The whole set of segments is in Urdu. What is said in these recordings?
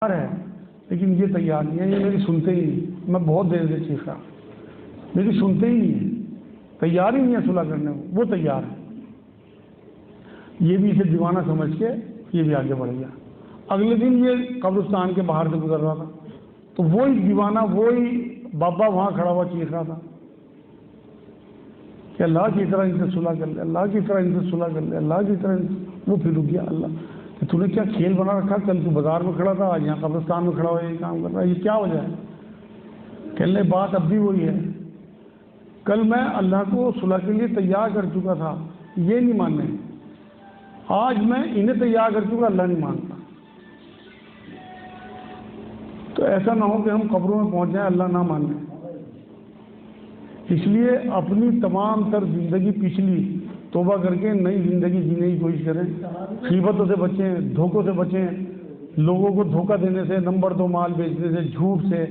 ہے لیکن یہ تیار نہیں ہے، یہ میری سنتے ہی نہیں، میں بہت دیر سے چیخا، میری سنتے ہی نہیں ہے، تیار ہی نہیں ہے صلح کرنے کو، وہ تیار ہے۔ یہ بھی اسے دیوانہ سمجھ کے یہ بھی آگے بڑھ گیا۔ اگلے دن یہ قبرستان کے باہر سے گزر رہا تھا تو وہی دیوانہ، وہی بابا وہاں کھڑا ہوا چیخ رہا تھا کہ اللہ کی طرح ان سے صلح کر لے، اللہ کی طرح ان سے صلح کر لے، اللہ کی طرح وہ پھر رک گیا۔ اللہ کہ تو نے کیا کھیل بنا رکھا، کل تو بازار میں کھڑا تھا، آج یہاں قبرستان میں کھڑا ہوا یہ کام کر رہا ہے، یہ کیا وجہ ہے؟ کہنے بات اب بھی وہی ہے، کل میں اللہ کو صلح کے لیے تیار کر چکا تھا، یہ نہیں ماننے، آج میں انہیں تیار کر چکا، اللہ نہیں مانتا۔ تو ایسا نہ ہو کہ ہم قبروں میں پہنچ جائیں اللہ نہ مانے، اس لیے اپنی تمام تر زندگی پچھلی توبہ کر کے نئی زندگی جینے کی کوشش کریں، غیبتوں سے بچیں، دھوکوں سے بچیں، لوگوں کو دھوکہ دینے سے، نمبر 2 مال بیچنے سے، جھوٹ سے،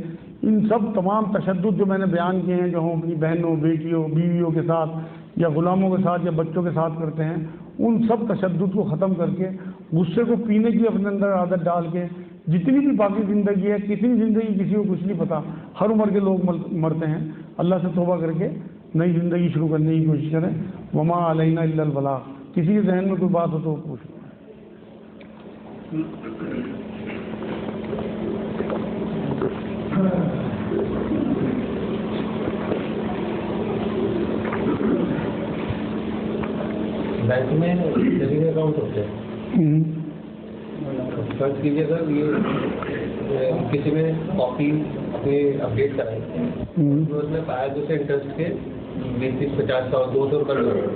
ان سب تمام تشدد جو میں نے بیان کیے ہیں، جو ہم اپنی بہنوں، بیٹیوں، بیویوں کے ساتھ یا غلاموں کے ساتھ یا بچوں کے ساتھ کرتے ہیں، ان سب تشدد کو ختم کر کے، غصے کو پینے کی اپنے اندر عادت ڈال کے، جتنی بھی باقی زندگی ہے، کسی زندگی کسی کو کچھ نہیں پتا، ہر عمر کے لوگ مرتے ہیں، اللہ سے توبہ کر کے نئی زندگی شروع کرنے کی کوشش کریں۔ وما علینا الا البلاغ۔ کسی کے ذہن میں کوئی بات ہو تو پوچھ لیں۔ بینک میں سیونگ اکاؤنٹ ہوتے ہیں، فرض کیجیے سر یہ کسی میں کاپی اپنی اپڈیٹ کرائی، اس میں پایا دوسرے انٹرسٹ کے 20 50 100 200 روپئے،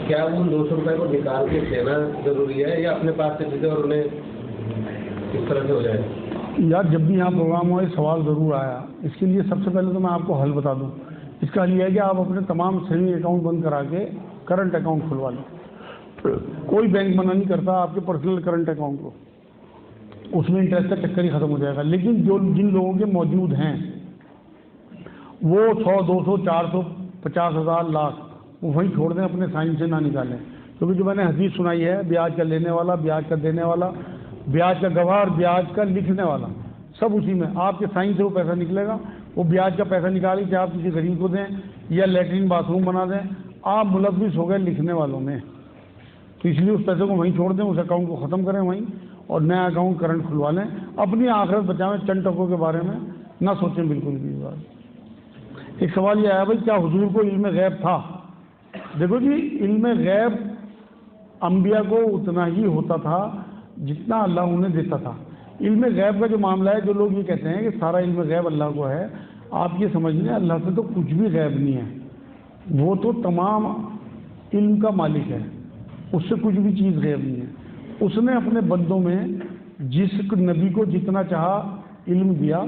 کیا وہ 200 روپئے کو نکال کے دینا ضروری ہے یا اپنے پاس سے دے اور انہیں کس طرح سے ہو جائے؟ یار جب بھی یہاں پروگرام ہوا یہ سوال ضرور آیا، اس کے لیے سب سے پہلے تو میں آپ کو حل بتا دوں۔ اس کا حل یہ ہے کہ آپ اپنے تمام سیونگ اکاؤنٹ بند کرا کے کرنٹ اکاؤنٹ کھلوا لیں۔ کوئی بینک منع نہیں کرتا آپ کے پرسنل کرنٹ اکاؤنٹ کو، اس میں انٹرسٹ کا چکر ہی ختم ہو جائے گا، لیکن جن لوگوں کے موجود ہیں وہ 100 200 400 50 ہزار لاکھ وہ وہیں چھوڑ دیں، اپنے سائن سے نہ نکالیں، کیونکہ جو میں نے حدیث سنائی ہے، بیاج کا لینے والا، بیاج کا دینے والا، بیاج کا گواہ اور بیاج کا لکھنے والا، سب اسی میں، آپ کے سائن سے وہ پیسہ نکلے گا۔ وہ بیاج کا پیسہ نکالی کہ آپ کسی غریب کو دیں یا لیٹرین باتھ روم بنا دیں، آپ ملوث ہو گئے لکھنے والوں میں، تو اس لیے اس پیسے کو وہیں چھوڑ دیں، اس اکاؤنٹ کو ختم کریں وہیں، اور نیا اکاؤنٹ کرنٹ کھلوا لیں، اپنی آخرت بچائیں، چند ٹکوں کے بارے میں نہ سوچیں بالکل بھی۔ بات ایک سوال یہ آیا بھائی کیا حضور کو علم غیب تھا؟ دیکھو جی، علم غیب انبیاء کو اتنا ہی ہوتا تھا جتنا اللہ انہیں دیتا تھا۔ علم غیب کا جو معاملہ ہے، جو لوگ یہ کہتے ہیں کہ سارا علم غیب اللہ کو ہے، آپ یہ سمجھ لیں اللہ سے تو کچھ بھی غیب نہیں ہے، وہ تو تمام علم کا مالک ہے، اس سے کچھ بھی چیز غیب نہیں ہے۔ اس نے اپنے بندوں میں جس نبی کو جتنا چاہا علم دیا،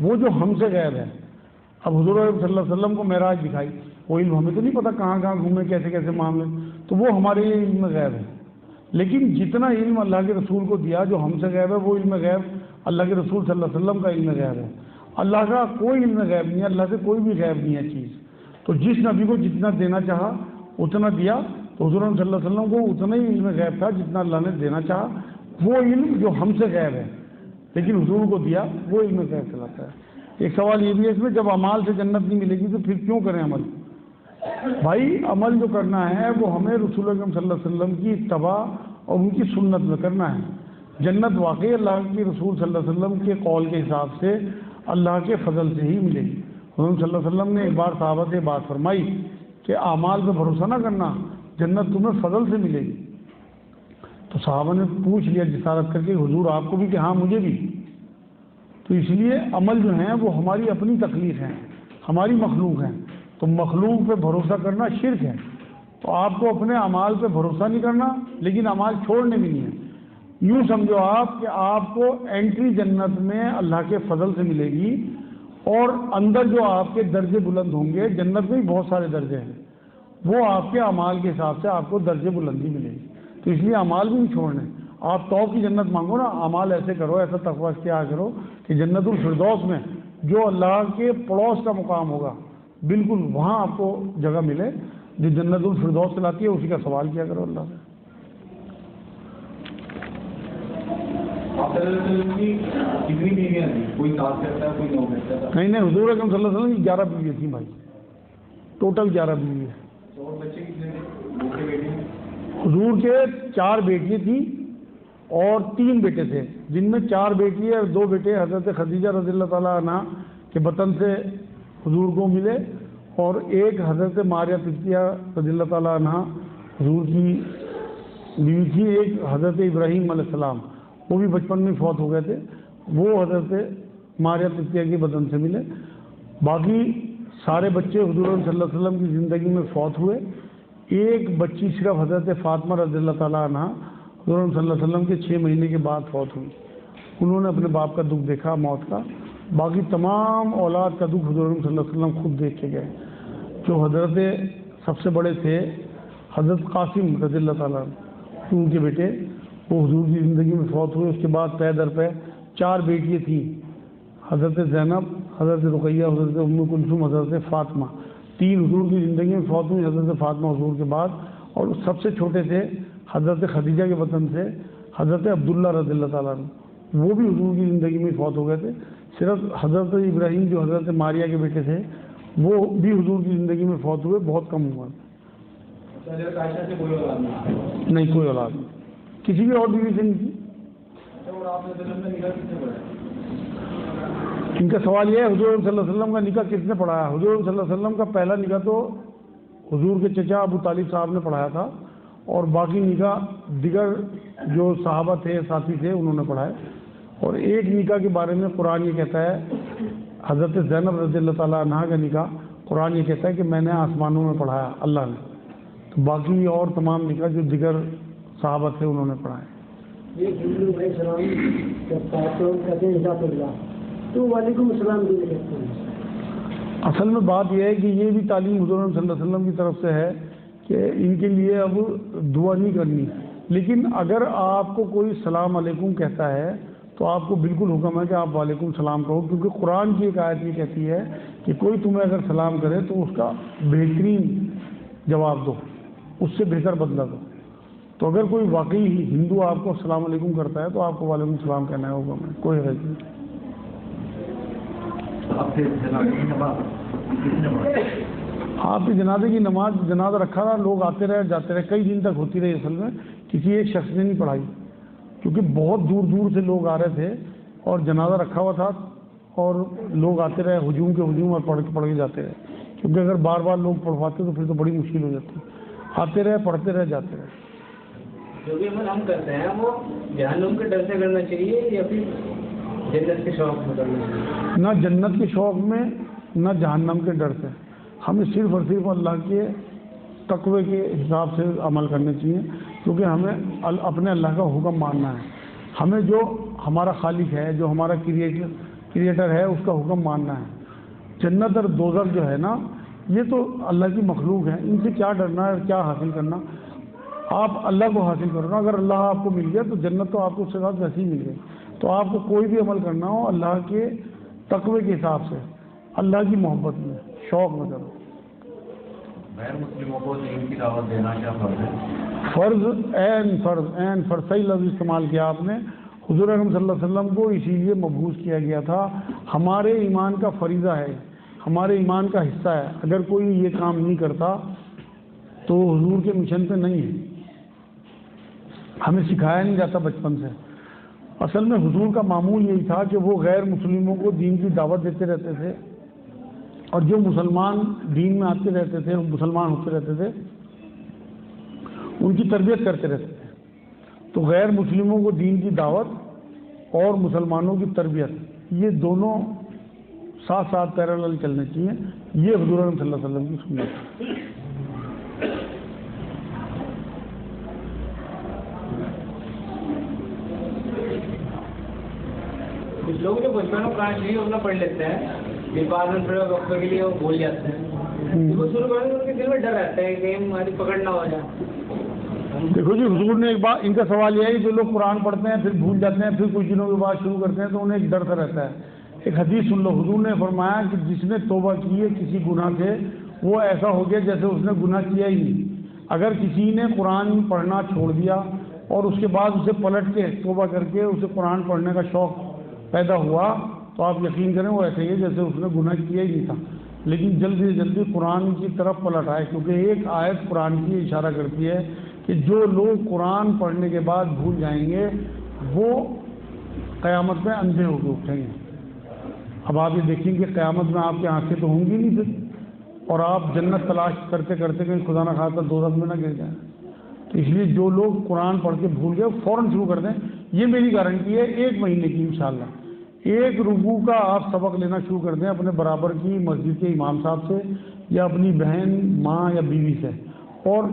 وہ جو ہم سے غیب ہے، اب حضور صلی اللہ علیہ وسلم کو معراج دکھائی، وہ علم ہمیں تو نہیں پتا کہاں کہاں گھومے، کیسے کیسے معاملے، تو وہ ہمارے لیے علم غیب ہے۔ لیکن جتنا علم اللہ کے رسول کو دیا جو ہم سے غیب ہے، وہ علم غیب اللہ کے رسول صلی اللہ علیہ وسلم کا علم غیب ہے۔ اللہ کا کوئی علم غیب نہیں ہے، اللہ سے کوئی بھی غیب نہیں ہے چیز، تو جس نبی کو جتنا دینا چاہا اتنا دیا، تو حضور صلی اللہ علیہ وسلم کو اتنا ہی علم غیب تھا جتنا اللہ نے دینا چاہا، وہ علم جو ہم سے غیب ہے لیکن حضور کو دیا وہ علم غیب چلاتا ہے۔ ایک سوال یہ بھی ہے اس میں، جب اعمال سے جنت نہیں ملے گی تو پھر کیوں کریں عمل؟ بھائی عمل جو کرنا ہے وہ ہمیں رسول اکرم صلی اللہ علیہ وسلم کی اتباع اور ان کی سنت میں کرنا ہے۔ جنت واقعی اللہ کے رسول صلی اللہ علیہ وسلم کے قول کے حساب سے اللہ کے فضل سے ہی ملے گی۔ حضور صلی اللہ علیہ وسلم نے ایک بار صحابہ سے بات فرمائی کہ اعمال پہ بھروسہ نہ کرنا، جنت تمہیں فضل سے ملے گی۔ تو صحابہ نے پوچھ لیا جسارت کر کے حضور آپ کو بھی کہ ہاں مجھے بھی۔ تو اس لیے عمل جو ہیں وہ ہماری اپنی تخلیق ہیں، ہماری مخلوق ہیں، تو مخلوق پہ بھروسہ کرنا شرک ہے۔ تو آپ کو اپنے اعمال پہ بھروسہ نہیں کرنا لیکن اعمال چھوڑنے بھی نہیں ہے۔ یوں سمجھو آپ کہ آپ کو انٹری جنت میں اللہ کے فضل سے ملے گی، اور اندر جو آپ کے درجے بلند ہوں گے، جنت میں بھی بہت سارے درجے ہیں، وہ آپ کے اعمال کے حساب سے آپ کو درجے بلندی ملے گی۔ تو اس لیے اعمال بھی نہیں چھوڑنے، آپ تو کی جنت مانگو نا، اعمال ایسے کرو، ایسا تقویٰ اختیار کرو کہ جنت الفردوس میں جو اللہ کے پڑوس کا مقام ہوگا بالکل وہاں آپ کو جگہ ملے، جو جنت الفردوس چلاتی ہے اسی کا سوال کیا کرو اللہ سے۔ کتنی بیویاں تھیں؟ کوئی 7 کہتا ہے، کوئی 9 کہتا ہے. نہیں حضور اکرم صلی اللہ علیہ وسلم کی 11 بیویاں تھیں بھائی، ٹوٹل 11 بیویاں. اور بچے کتنے تھے؟ بیٹے بیٹیاں؟ حضور کے 4 بیٹیاں تھیں اور 3 بیٹے تھے، جن میں 4 بیٹی اور 2 بیٹے حضرت خدیجہ رضی اللہ تعالیٰ عنہ کے بطن سے حضور کو ملے، اور ایک حضرت ماریہ قبطیہ رضی اللہ تعالیٰ عنہ حضور کی بیوی تھی. ایک حضرت ابراہیم علیہ السلام، وہ بھی بچپن میں فوت ہو گئے تھے، وہ حضرت ماریہ قبطیہ کے بدن سے ملے. باقی سارے بچے حضور صلی اللہ علیہ وسلم کی زندگی میں فوت ہوئے. ایک بچی صرف حضرت فاطمہ رضی اللہ تعالیٰ عنہ حضور صلی اللہ علیہ وسلم کے 6 مہینے کے بعد فوت ہوئی. انہوں نے اپنے باپ کا دکھ دیکھا موت کا. باقی تمام اولاد کا دکھ حضور صلی اللہ علیہ وسلم خود دیکھ کے گئے. جو حضرت سب سے بڑے تھے حضرت قاسم رضی اللہ تعالیٰ عنہ، ان کے بیٹے، وہ حضور کی زندگی میں فوت ہوئے. اس کے بعد پے در پے 4 بیٹیاں تھیں، حضرت زینب، حضرت رقیہ، حضرت ام کلثوم، حضرت فاطمہ. 3 حضور کی زندگی میں فوت ہوئی حضرت فاطمہ حضور کے بعد. اور سب سے چھوٹے تھے حضرت خدیجہ کے وطن سے حضرت عبداللہ رضی اللہ تعالیٰ عنہ، وہ بھی حضور کی زندگی میں فوت ہو گئے تھے. صرف حضرت ابراہیم جو حضرت ماریہ کے بیٹے تھے وہ بھی حضور کی زندگی میں فوت ہوئے، بہت کم عمر. نہیں، کوئی اولاد نہیں، کسی بھی اور بیوی سے نہیں تھی. ان کا سوال یہ ہے حضور صلی اللہ علیہ وسلم کا نکاح کس نے پڑھایا؟ حضور صلی اللہ علیہ وسلم کا پہلا نکاح تو حضور کے چچا ابو طالب صاحب نے پڑھایا تھا، اور باقی نکاح دیگر جو صحابہ تھے، ساتھی تھے، انہوں نے پڑھائے. اور ایک نکاح کے بارے میں قرآن یہ کہتا ہے، حضرت زینب رضی اللہ تعالیٰ عنہ کا نکاح قرآن یہ کہتا ہے کہ میں نے آسمانوں میں پڑھایا اللہ نے. تو باقی اور تمام نکاح جو دیگر صحابہ تھے انہوں نے پڑھائے. وعلیکم السلام. اصل میں بات یہ ہے کہ یہ بھی تعلیم حضور صلی اللہ علیہ وسلم کی طرف سے ہے کہ ان کے لیے اب دعا نہیں کرنی، لیکن اگر آپ کو کوئی السلام علیکم کہتا ہے تو آپ کو بالکل حکم ہے کہ آپ وعلیکم السلام کہو، کیونکہ قرآن کی ایک آیت یہ کہتی ہے کہ کوئی تمہیں اگر سلام کرے تو اس کا بہترین جواب دو، اس سے بہتر بدلہ دو. تو اگر کوئی واقعی ہندو آپ کو السلام علیکم کرتا ہے تو آپ کو وعلیکم السلام کہنا ہے، حکم ہے، کوئی حرج نہیں. آپ کی جنازے کی نماز، جنازہ رکھا تھا، لوگ آتے رہے جاتے رہے، کئی دن تک ہوتی رہی. اصل میں کسی ایک شخص نے نہیں پڑھائی، کیونکہ بہت دور دور سے لوگ آ رہے تھے اور جنازہ رکھا ہوا تھا، اور لوگ آتے رہے ہجوم کے ہجوم اور پڑھ کے جاتے رہے. کیونکہ اگر بار بار لوگ پڑھواتے تو پھر تو بڑی مشکل ہو جاتی. آتے رہے، پڑھتے رہے، جاتے رہے. جو بھی عمل ہم کرتے ہیں وہ جہنم کے ڈر سے کرنا چاہیے یا پھر جنت کے شوق میں کرنا چاہیے؟ نہ جنت کے شوق میں نہ جہنم کے ڈر سے. ہمیں صرف اور صرف اللہ کے تقوی کے حساب سے عمل کرنے چاہیے، کیونکہ ہمیں اپنے اللہ کا حکم ماننا ہے. ہمیں جو ہمارا خالق ہے، جو ہمارا کریٹر ہے، اس کا حکم ماننا ہے. جنت اور دوزخ جو ہے نا، یہ تو اللہ کی مخلوق ہے، ان سے کیا ڈرنا ہے، کیا حاصل کرنا. آپ اللہ کو حاصل کرو نا. اگر اللہ آپ کو مل گیا تو جنت تو آپ کو اس کے ساتھ ویسے ہی مل گئی. تو آپ کو کوئی بھی عمل کرنا ہو اللہ کے تقوی کے حساب سے، اللہ کی محبت میں، شوق میں کرو. غیر مسلموں کو دین کی دعوت دینا کیا فرض ہے؟ فرض، عین فرض، صحیح لفظ استعمال کیا آپ نے. حضور اکرم صلی اللہ علیہ وسلم کو اسی لیے مبعوث کیا گیا تھا. ہمارے ایمان کا فریضہ ہے، ہمارے ایمان کا حصہ ہے. اگر کوئی یہ کام نہیں کرتا تو حضور کے مشن پہ نہیں ہے. ہمیں سکھایا نہیں جاتا بچپن سے. اصل میں حضور کا معمول یہی تھا کہ وہ غیر مسلموں کو دین کی دعوت دیتے رہتے تھے، اور جو مسلمان دین میں آتے رہتے تھے، مسلمان ہوتے رہتے تھے، ان کی تربیت کرتے رہتے تھے. تو غیر مسلموں کو دین کی دعوت اور مسلمانوں کی تربیت، یہ دونوں ساتھ ساتھ پیرالل چلنے چاہیے. یہ حضور صلی اللہ علیہ وسلم کی سنت ہے. کچھ لوگ جو بچپن میں کہاں نہیں اپنا پڑھ لیتے ہیں، پھر بعد میں تھوڑے وقت کے لیے وہ بھول جاتے ہیں. وہ شروع کرنے میں ان کے دل میں ڈر رہتا ہے کہ ہماری پکڑ نہ ہو جائے. دیکھو جی، حضور نے ایک بات، ان کا سوال یہ ہے کہ جو لوگ قرآن پڑھتے ہیں پھر بھول جاتے ہیں، پھر کچھ دنوں کے بعد شروع کرتے ہیں، تو انہیں ایک ڈر سا رہتا ہے. ایک حدیث سن لو. حضور نے فرمایا کہ جس نے توبہ کی ہے کسی گناہ سے، وہ ایسا ہو گیا جیسے اس نے گناہ کیا ہی نہیں. اگر کسی نے قرآن پڑھنا چھوڑ دیا اور اس کے بعد اسے پلٹ کے توبہ کر کے اسے قرآن پڑھنے کا شوق پیدا ہوا تو آپ یقین کریں وہ ایسے ہی ہے جیسے اس نے گناہ کیا ہی نہیں تھا، لیکن جلدی سے جلدی قرآن کی طرف پلٹ آئے، کیونکہ ایک آیت قرآن کی اشارہ کرتی ہے کہ جو لوگ قرآن پڑھنے کے بعد بھول جائیں گے وہ قیامت میں اندھے ہو کے اٹھیں گے۔ اب آپ یہ دیکھیں کہ قیامت میں آپ کی آنکھیں تو ہوں گی نہیں پھر، اور آپ جنت تلاش کرتے کرتے کہیں خدا نہ خواستہ دوزخ میں نہ گر جائیں۔ تو اس لیے جو لوگ قرآن پڑھ کے بھول گئے فوراً شروع کر دیں، یہ میری گارنٹی ہے 1 مہینے کی انشاءاللہ۔ 1 رکوع کا آپ سبق لینا شروع کر دیں اپنے برابر کی مسجد کے امام صاحب سے یا اپنی بہن، ماں یا بیوی سے، اور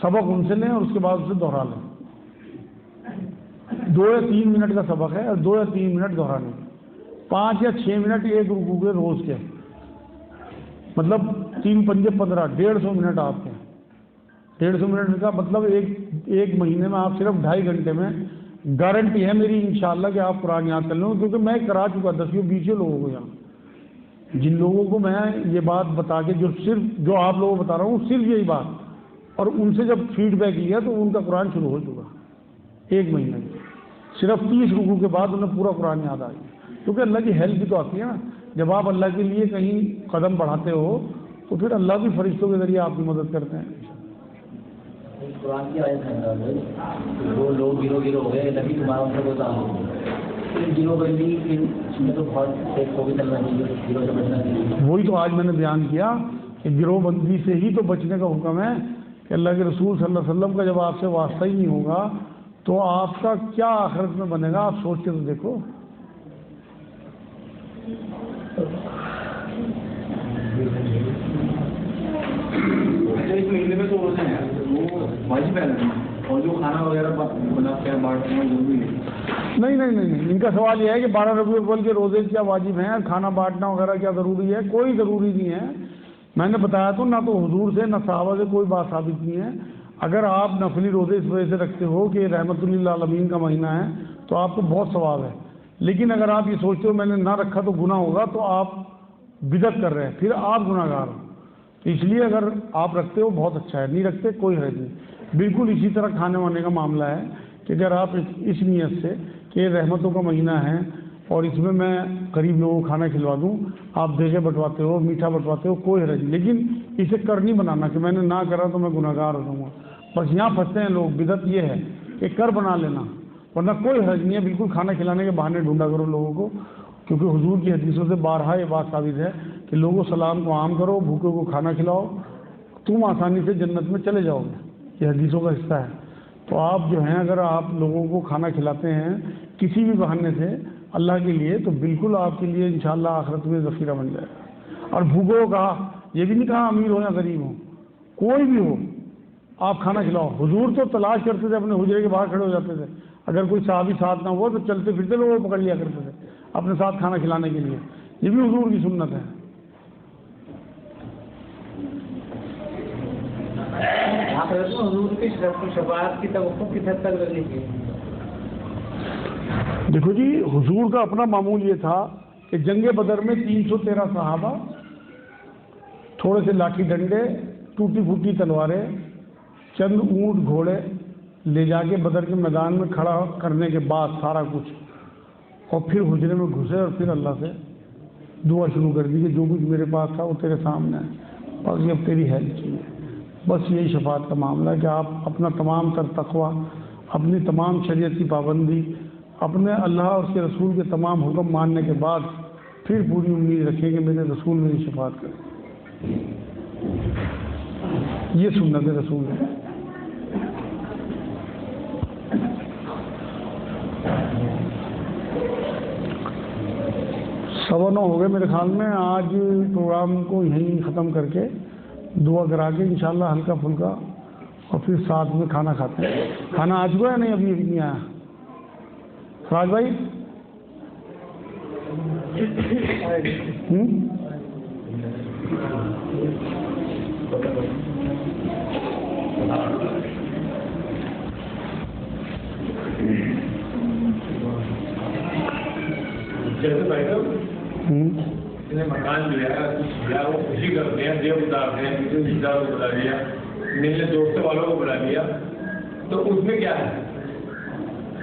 سبق ان سے لیں اور اس کے بعد اسے دہرا لیں۔ 2 یا 3 منٹ کا سبق ہے اور 2 یا 3 منٹ دہرانے، 5 یا 6 منٹ 1 رکوع کے روز کے، مطلب 3 پنجے 15، 150 منٹ آپ کے۔ 150 منٹ کا مطلب ایک مہینے میں آپ صرف 2.5 گھنٹے میں، گارنٹی ہے میری انشاءاللہ کہ آپ قرآن یاد کر لیں، کیونکہ میں کرا چکا 10-20 لوگوں کو یہاں، جن لوگوں کو میں یہ بات بتا کے جو آپ لوگوں کو بتا رہا ہوں صرف یہی بات، اور ان سے جب فیڈ بیک لیا تو ان کا قرآن شروع ہو چکا 1 مہینے میں، صرف 30 رکوع کے بعد انہیں پورا قرآن یاد آ گیا، کیونکہ اللہ کی ہیلپ بھی تو آتی ہے نا، جب آپ اللہ کے لیے کہیں قدم بڑھاتے ہو تو پھر اللہ بھی فرشتوں کے ذریعے آپ کی مدد کرتے ہیں۔ قرآن کی آیت ہے وہ لوگ گرو ہو گئے نبی تمہارا ان سے کوئی کام ہو پھر گرو بندی اس میں تو بہت ایک کو بھی چلنا چاہیے، گرو سے بچنا چاہیے۔ وہی تو آج میں نے بیان کیا کہ گروہ بندی سے ہی تو بچنے کا حکم ہے، کہ اللہ کے رسول صلی اللہ علیہ وسلم کا جب آپ سے واسطہ ہی نہیں ہوگا تو آپ کا کیا آخرت میں بنے گا، آپ سوچ کے تو دیکھو۔ اس مہینے میں تو روزے ہیں وہ واجب ہے، اور جو کھانا وغیرہ بناتے ہیں بانٹتے ہیں وہ بھی نہیں، ان کا سوال یہ ہے کہ 12 ربیع الاول کے روزے کیا واجب ہیں، کھانا بانٹنا وغیرہ کیا ضروری ہے؟ کوئی ضروری نہیں ہے، میں نے بتایا تو، نہ تو حضور سے نہ صحابہ سے کوئی بات ثابت نہیں ہے۔ اگر آپ نفلی روزے اس وجہ سے رکھتے ہو کہ رحمت للعالمین کا مہینہ ہے تو آپ کو بہت ثواب ہے، لیکن اگر آپ یہ سوچتے ہو میں نے نہ رکھا تو گناہ ہوگا تو آپ بدعت کر رہے ہیں، پھر آپ گناہ گار ہو۔ تو اس لیے اگر آپ رکھتے ہو بہت اچھا ہے، نہیں رکھتے کوئی حرج نہیں۔ بالکل اسی طرح کھانے وانے کا معاملہ ہے کہ اگر آپ اس نیت سے کہ رحمتوں کا مہینہ ہے اور اس میں میں غریب لوگوں کو کھانا کھلوا دوں، آپ دیگیں بٹواتے ہو، میٹھا بٹواتے ہو، کوئی حرج نہیں، لیکن اسے کر نہیں بنانا کہ میں نے نہ کرا تو میں گناہ گار ہو جاؤں گا۔ بس یہاں پھنستے ہیں لوگ، بدعت یہ ہے کہ کر بنا لینا، ورنہ کوئی حرج نہیں ہے، بالکل کھانا کھلانے کے بہانے ڈھونڈا کرو لوگوں کو، کیونکہ حضور کی حدیثوں سے بارہا یہ بات ثابت ہے کہ لوگوں سلام کو عام کرو، بھوکے کو کھانا کھلاؤ، تم آسانی سے جنت میں چلے جاؤ گے، یہ حدیثوں کا حصہ ہے۔ تو آپ جو ہیں اگر آپ لوگوں کو کھانا کھلاتے ہیں کسی بھی بہانے سے اللہ کے لیے تو بالکل آپ کے لیے انشاءاللہ آخرت میں ذخیرہ بن جائے گا۔ اور بھوکوں کا یہ بھی نہیں کہا امیر ہو یا غریب ہو، کوئی بھی ہو آپ کھانا کھلاؤ۔ حضور تو تلاش کرتے تھے، اپنے حجرے کے باہر کھڑے ہو جاتے تھے، اگر کوئی صحابی ساتھ نہ ہوا تو چلتے پھرتے لوگوں کو پکڑ لیا کرتے تھے اپنے ساتھ کھانا کھلانے کے لیے، یہ بھی حضور کی سنت ہے۔ حضور کی شفاعت کی توقع کس حد تک لگنی چاہیے؟ دیکھو جی، حضور کا اپنا معمول یہ تھا کہ جنگ بدر میں 313 صحابہ، تھوڑے سے لاٹھی ڈنڈے، ٹوٹی پھوٹی تلواریں، چند اونٹ گھوڑے لے جا کے بدر کے میدان میں کھڑا کرنے کے بعد سارا کچھ، اور پھر حجرے میں گھسے اور پھر اللہ سے دعا شروع کر دی کہ جو کچھ میرے پاس تھا وہ تیرے سامنے ہے، بس یہ اب تیری ہیلپ چاہیے۔ بس یہی شفاعت کا معاملہ ہے کہ آپ اپنا تمام تر تقویٰ، اپنی تمام شریعت کی پابندی، اپنے اللہ اور اس کے رسول کے تمام حکم ماننے کے بعد پھر پوری امید رکھیں کہ میرے رسول میری شفاعت کریں، یہ سنت رسول ہے۔ سوا 9 ہو گئے میرے خیال میں، آج پروگرام کو یہیں ختم کر کے دعا کرا کے انشاءاللہ ہلکا پھلکا اور پھر ساتھ میں کھانا کھاتے ہیں۔ کھانا آ چکا ہے نہیں؟ ابھی نہیں آیا راج بھائی؟ مکان لیا وہ خوشی کرتے ہیں، دیو اتارتے ہیں، رشتے داروں کو بلا لیا، میرے دوستوں والوں کو بلا لیا، تو اس میں کیا ہے؟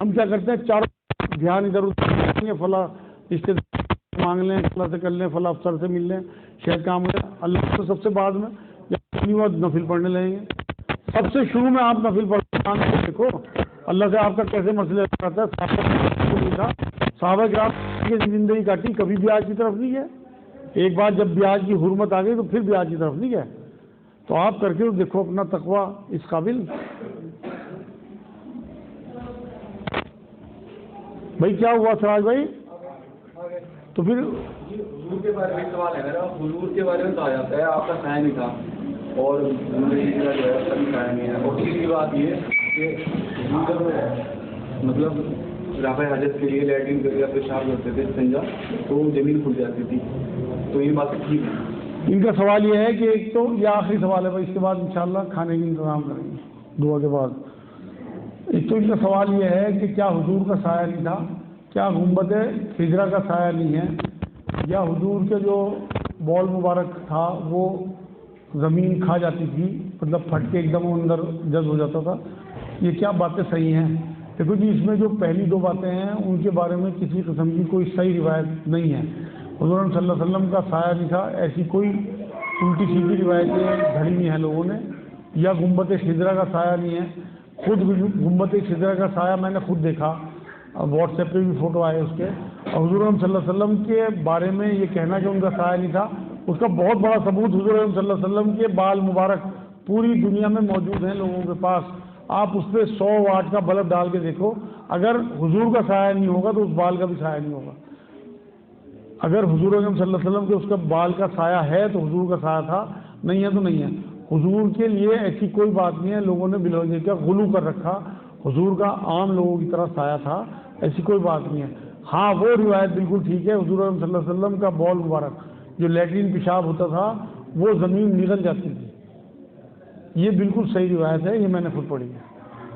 ہم کیا کرتے ہیں چاروں دھیان ادھر ادھر فلاں رشتے مانگ لیں، فلاں سے کر لیں، فلاں افسر سے مل لیں، شاید کام ہو جائے. اللہ کو سب سے بعد میں جب نفل پڑھنے لگیں گے. سب سے شروع میں آپ نفل پڑھنے دیکھو اللہ سے آپ کا کیسے مسئلہ رہتا ہے. صحابہ کرام کی زندگی کاٹی، کبھی بیاج کی طرف نہیں گئے. ایک بار جب بیاج کی حرمت آ گئی تو پھر بیاج کی طرف نہیں گئے. تو آپ کر کے دیکھو اپنا تقویٰ اس قابل. بھائی کیا ہوا سراج بھائی؟ تو پھر حضور کے بارے میں سوال ہے میرا. حضور کے بارے میں کہا جاتا ہے آپ کا سایہ نہیں تھا اور زندگی کا جو ہے کبھی سایہ نہیں ہے. اور تیسری بات یہ کہ حضور جب مطلب رفع حاجت کے لیے لیٹرین کر کے پیشاب کرتے تھے استنجا تو زمین کھل جاتی تھی. تو یہ بات ٹھیک ہے؟ ان کا سوال یہ ہے کہ ایک تو یہ آخری سوال ہے بھائی، اس کے بعد انشاءاللہ کھانے کا انتظام کریں گے دعا کے بعد. ایک تو ان کا سوال یہ ہے کہ کیا حضور کا سایہ نہیں تھا، کیا گنبد خضرا کا سایہ نہیں ہے، یا حضور کے جو بول مبارک تھا وہ زمین کھا جاتی تھی، مطلب پھٹ کے ایک دم اندر جذب ہو جاتا تھا. یہ کیا باتیں صحیح ہیں؟ دیکھو جی، اس میں جو پہلی دو باتیں ہیں ان کے بارے میں کسی قسم کی کوئی صحیح روایت نہیں ہے. حضور صلی اللہ علیہ وسلم کا سایہ نہیں تھا ایسی کوئی الٹی سیدھی روایتیں گھڑی نہیں ہیں لوگوں نے، یا گنبد خضرا کا سایہ نہیں ہے. خود گنبد خضرا کا سایہ میں نے خود دیکھا، واٹس ایپ پہ بھی فوٹو آئے اس کے. اور حضور صلی اللہ علیہ وسلم کے بارے میں یہ کہنا کہ ان کا سایہ نہیں تھا، اس کا بہت بڑا ثبوت حضور صلی اللہ علیہ وسلم کے بال مبارک پوری دنیا میں موجود ہیں لوگوں کے پاس. آپ اس پہ 100 واٹ کا بلب ڈال کے دیکھو، اگر حضور کا سایہ نہیں ہوگا تو اس بال کا بھی سایہ نہیں ہوگا. اگر حضور صلی اللہ علیہ وسلم کے اس کا بال کا سایہ ہے تو حضور کا سایہ تھا، نہیں ہے تو نہیں ہے. حضور کے لیے ایسی کوئی بات نہیں ہے. لوگوں نے بلوجے کا غلو کر رکھا. حضور کا عام لوگوں کی طرح سایہ تھا، ایسی کوئی بات نہیں ہے. ہاں وہ روایت بالکل ٹھیک ہے، حضور صلی اللہ علیہ وسلم کا بول مبارک جو لیٹرین پیشاب ہوتا تھا وہ زمین نگل جاتی تھی. یہ بالکل صحیح روایت ہے، یہ میں نے خود پڑھی ہے.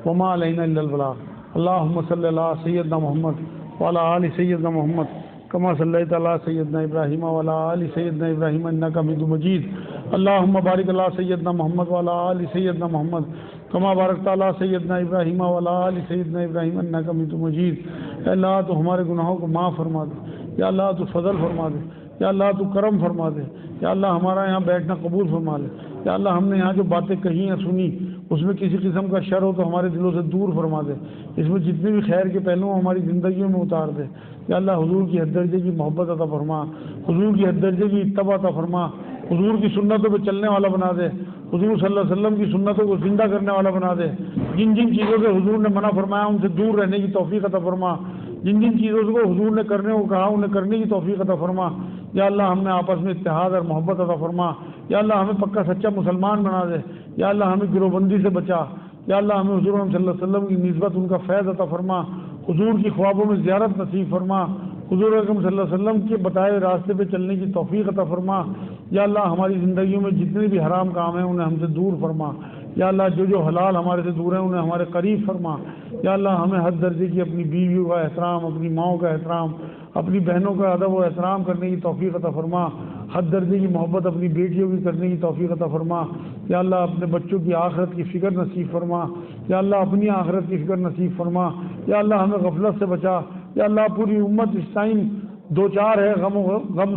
وما علینا الا البلاغ. اللہم صلی علی سیدنا محمد وعلی آل سیدنا محمد کما صلیت علی سیدنا ابراہیم وعلی آل سیدنا ابراہیم انک حمید مجید. اللہم بارک علی سیدنا محمد وعلی آل سیدنا محمد کما بارکت علی سیدنا ابراہیم وعلی آل سیدنا ابراہیم انک حمید مجید. اے اللہ تو ہمارے گناہوں کو معاف فرما دے، یا اللہ تو فضل فرما دے، یا اللہ تو کرم فرما دے، یا اللہ ہمارا یہاں بیٹھنا قبول فرما لے. یا اللہ ہم نے یہاں جو باتیں کہی ہیں سنی اس میں کسی قسم کا شر ہو تو ہمارے دلوں سے دور فرما دے. اس میں جتنے بھی خیر کے پہلو ہیں ہماری زندگیوں میں اتار دے. یا اللہ حضور کی حد درجے کی محبت عطا فرما، حضور کی حد درجے کی اتباع عطا فرما، حضور کی سنتوں پہ چلنے والا بنا دے، حضور صلی اللہ علیہ وسلم کی سنتوں کو زندہ کرنے والا بنا دے. جن جن چیزوں سے حضور نے منع فرمایا ان سے دور رہنے کی توفیق عطا فرما. جن جن چیزوں کو حضور نے کرنے کو کہا انہیں کرنے کی توفیق عطا فرما. یا اللہ ہم نے آپس میں اتحاد اور محبت عطا فرما. یا اللہ ہمیں پکا سچا مسلمان بنا دے. یا اللہ ہمیں گروہبندی سے بچا. یا اللہ ہمیں حضور صلی اللہ علیہ وسلم کی نسبت ان کا فیض عطا فرما. حضور کی خوابوں میں زیارت نصیب فرما. حضور اکرم صلی اللہ علیہ وسلم کے بتائے ہوئے راستے پہ چلنے کی توفیق عطا فرما. یا اللہ ہماری زندگیوں میں جتنے بھی حرام کام ہیں انہیں ہم سے دور فرما. یا اللہ جو حلال ہمارے سے دور ہیں انہیں ہمارے قریب فرما. یا اللہ ہمیں ہر درجے کی اپنی بیویوں کا احترام، اپنی ماؤں کا احترام، اپنی بہنوں کا ادب و احترام کرنے کی توفیق عطا فرما. حد درجے کی محبت اپنی بیٹیوں کی کرنے کی توفیق عطا فرما. یا اللہ اپنے بچوں کی آخرت کی فکر نصیب فرما. یا اللہ اپنی آخرت کی فکر نصیب فرما. یا اللہ ہمیں غفلت سے بچا. یا اللہ پوری امت اس ٹائم دو چار ہے غم